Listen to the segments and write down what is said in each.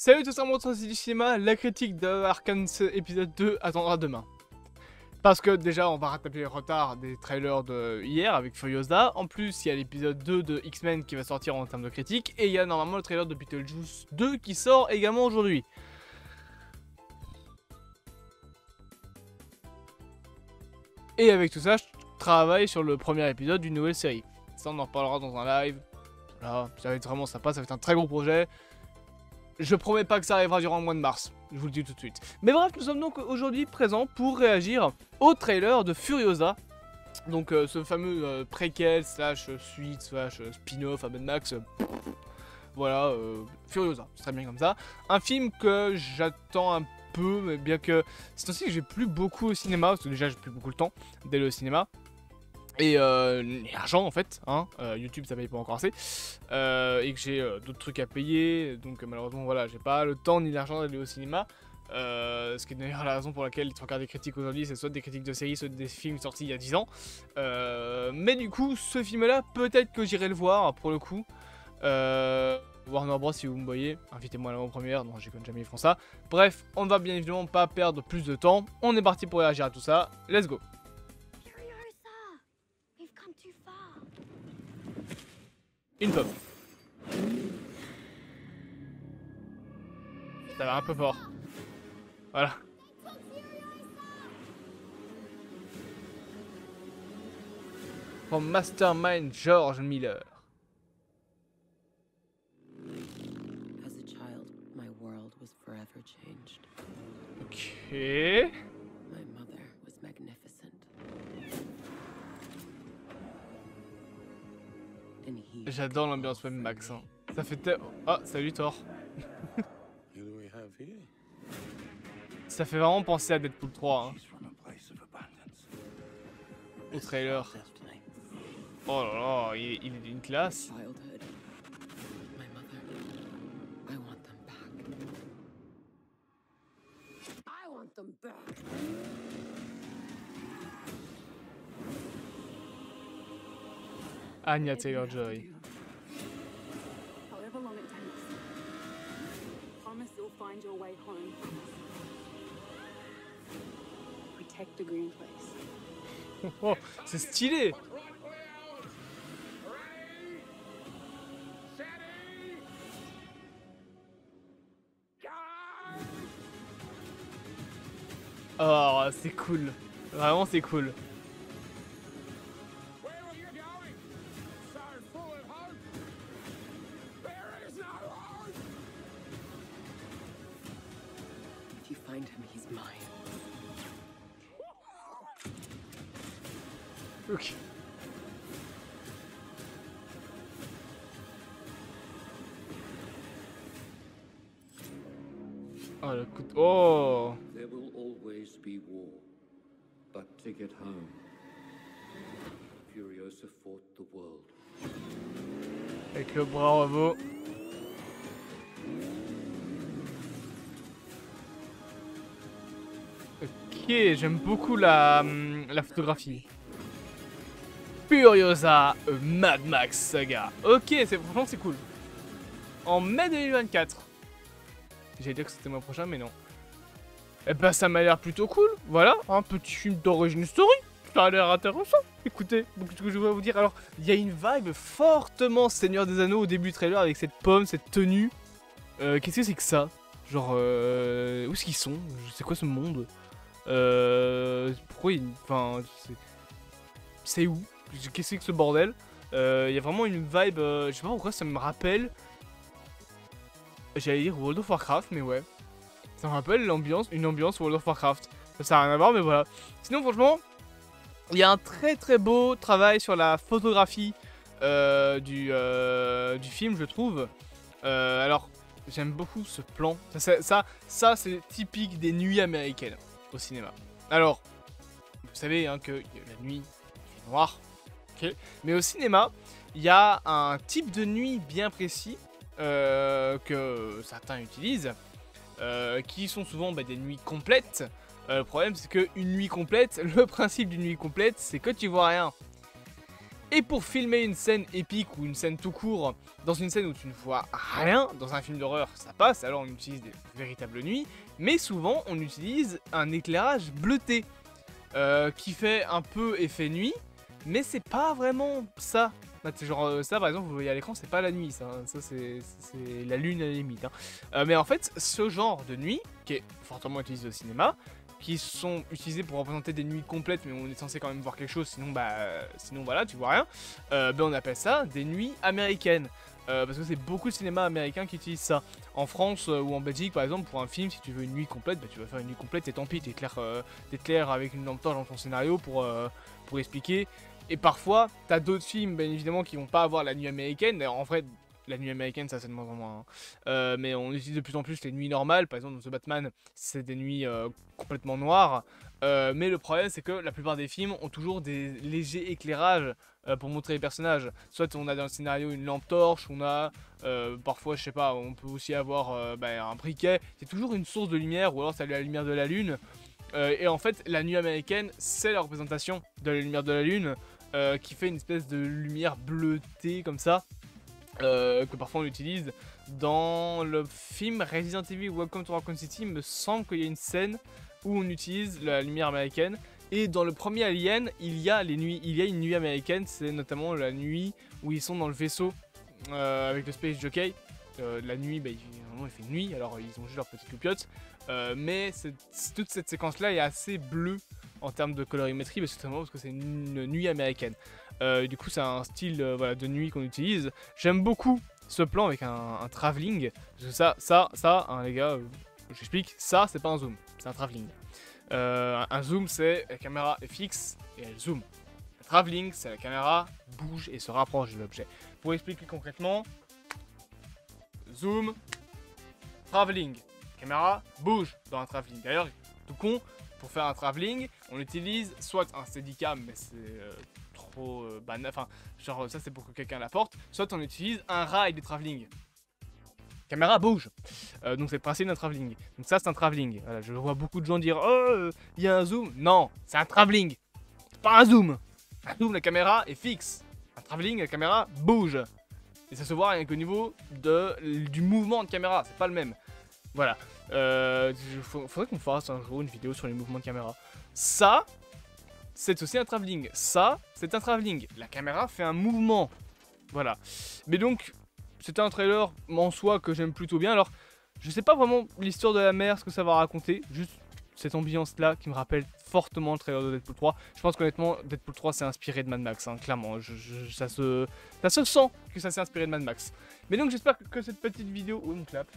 Salut tout le monde, c'est du cinéma. La critique de Arcane épisode 2 attendra demain. Parce que déjà on va rattraper le retard des trailers de hier avec Furiosa. En plus il y a l'épisode 2 de X-Men qui va sortir en termes de critique. Et il y a normalement le trailer de Beetlejuice 2 qui sort également aujourd'hui. Et avec tout ça, je travaille sur le premier épisode d'une nouvelle série. Ça on en reparlera dans un live. Voilà, ça va être vraiment sympa, ça va être un très gros projet. Je promets pas que ça arrivera durant le mois de mars, je vous le dis tout de suite. Mais bref, nous sommes donc aujourd'hui présents pour réagir au trailer de Furiosa. Donc ce fameux préquel, slash suite, slash spin-off à Mad Max. Voilà, Furiosa, c'est très bien comme ça. Un film que j'attends un peu, mais bien que c'est aussi que j'ai plus beaucoup au cinéma, parce que déjà j'ai plus beaucoup le temps d'aller au cinéma. Et l'argent en fait, hein, YouTube ça paye pas encore assez, et que j'ai d'autres trucs à payer, donc malheureusement voilà, j'ai pas le temps ni l'argent d'aller au cinéma, ce qui est d'ailleurs la raison pour laquelle les trois quarts des critiques aujourd'hui c'est soit des critiques de séries, soit des films sortis il y a 10 ans, mais du coup ce film là peut-être que j'irai le voir pour le coup, Warner Bros si vous me voyez, invitez-moi à l'avant-première, non j'y connais jamais ils font ça, bref on va bien évidemment pas perdre plus de temps, on est parti pour réagir à tout ça, let's go. Une pomme. Ça va un peu fort. Voilà. From Mastermind George Miller. As a child, my world was forever changed. Ok. My mother was magnificent. J'adore l'ambiance même Max. Hein. Ça fait Ah, salut Thor. Ça fait vraiment penser à Deadpool 3. Hein. Au trailer. Oh là là, il est d'une classe. Anya Taylor-Joy. However long it takes, promise you'll find your way home. Protect the green place. Oh, c'est stylé. Oh, c'est cool. Vraiment, c'est cool. Ok. Oh le coup de... Oh. There will always be war, but to get home, Furiosa fought the world. Avec le bravo. Ok, j'aime beaucoup la photographie. Furiosa Mad Max Saga. Ok, franchement c'est cool. En mai 2024. J'allais dire que c'était le mois prochain, mais non. Eh ben ça m'a l'air plutôt cool. Voilà, un petit film d'origine story. Ça a l'air intéressant. Écoutez, donc ce que je voulais vous dire. Alors, il y a une vibe fortement Seigneur des Anneaux au début du trailer avec cette pomme, cette tenue. Qu'est-ce que c'est que ça? Genre, où est-ce qu'ils sont? C'est quoi ce monde? Pourquoi il... Enfin, c'est où? Qu'est-ce que c'est que ce bordel? Il y a vraiment une vibe, je sais pas pourquoi ça me rappelle. J'allais dire World of Warcraft, mais ouais. Ça me rappelle une ambiance World of Warcraft. Ça n'a rien à voir, mais voilà. Sinon, franchement, il y a un très très beau travail sur la photographie du film, je trouve. Alors, j'aime beaucoup ce plan. Ça c'est typique des nuits américaines au cinéma. Alors, vous savez hein, que la nuit, il fait noir. Okay. Mais au cinéma, il y a un type de nuit bien précis que certains utilisent, qui sont souvent des nuits complètes. Le problème c'est qu'une nuit complète, le principe d'une nuit complète, c'est que tu vois rien. Et pour filmer une scène épique ou une scène tout court, dans une scène où tu ne vois rien, dans un film d'horreur ça passe, alors on utilise des véritables nuits, mais souvent on utilise un éclairage bleuté, qui fait un peu effet nuit, mais c'est pas vraiment ça. Genre ça par exemple vous voyez à l'écran c'est pas la nuit ça c'est la lune à la limite hein. Mais en fait ce genre de nuit qui est fortement utilisé au cinéma, qui sont utilisés pour représenter des nuits complètes mais on est censé quand même voir quelque chose sinon voilà tu vois rien, on appelle ça des nuits américaines. Parce que c'est beaucoup de cinéma américain qui utilise ça. En France ou en Belgique par exemple pour un film si tu veux une nuit complète tu vas faire une nuit complète et tant pis t'éclaires avec une lampe torche dans ton scénario pour expliquer. Et parfois, t'as d'autres films, bien évidemment, qui vont pas avoir la nuit américaine. D'ailleurs, en vrai, la nuit américaine, ça c'est de moins en moins. Hein. Mais on utilise de plus en plus les nuits normales. Par exemple, dans The Batman, c'est des nuits complètement noires. Mais le problème, c'est que la plupart des films ont toujours des légers éclairages pour montrer les personnages. Soit on a dans le scénario une lampe torche, on a parfois, je sais pas, on peut aussi avoir un briquet. C'est toujours une source de lumière, ou alors c'est la lumière de la lune. Et en fait, la nuit américaine, c'est la représentation de la lumière de la lune. Qui fait une espèce de lumière bleutée comme ça, que parfois on utilise. Dans le film Resident Evil Welcome to Raccoon City, il me semble qu'il y a une scène où on utilise la lumière américaine. Et dans le premier Alien, il y a une nuit américaine, c'est notamment la nuit où ils sont dans le vaisseau avec le Space Jockey. La nuit, il fait nuit, alors ils ont juste leur petite loupiote. Mais toute cette séquence-là est assez bleue en termes de colorimétrie, parce que c'est une nuit américaine. Du coup, c'est un style de nuit qu'on utilise. J'aime beaucoup ce plan avec un travelling. Parce que ça, hein, les gars, j'explique, ça, c'est pas un zoom, c'est un travelling. Un zoom, c'est la caméra est fixe et elle zoome. Un travelling, c'est la caméra bouge et se rapproche de l'objet. Pour expliquer concrètement, zoom, travelling. Caméra bouge dans un travelling. D'ailleurs, tout con, pour faire un travelling, on utilise soit un steadicam, mais c'est trop banal, enfin, genre ça c'est pour que quelqu'un la porte, soit on utilise un rail de travelling. Caméra bouge. Donc c'est le principe d'un travelling. Donc ça c'est un travelling. Voilà, je vois beaucoup de gens dire oh, il y a un zoom. Non, c'est un travelling. C'est pas un zoom. Un zoom, la caméra est fixe. Un travelling, la caméra bouge. Et ça se voit rien qu'au niveau du mouvement de caméra, c'est pas le même. Voilà. Faudrait qu'on fasse un jour une vidéo sur les mouvements de caméra. Ça, c'est aussi un travelling. Ça, c'est un travelling. La caméra fait un mouvement. Voilà. Mais donc, c'était un trailer en soi que j'aime plutôt bien. Alors, je sais pas vraiment l'histoire de la mer, ce que ça va raconter. Juste cette ambiance-là qui me rappelle fortement le trailer de Deadpool 3. Je pense qu'honnêtement, Deadpool 3 s'est inspiré de Mad Max, hein, clairement. Ça se sent que ça s'est inspiré de Mad Max. Mais donc, j'espère que cette petite vidéo... Oh, mon clap.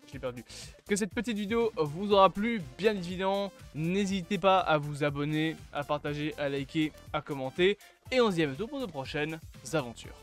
Je l'ai perdu. Que cette petite vidéo vous aura plu, bien évidemment. N'hésitez pas à vous abonner, à partager, à liker, à commenter. Et on se dit à bientôt pour de prochaines aventures.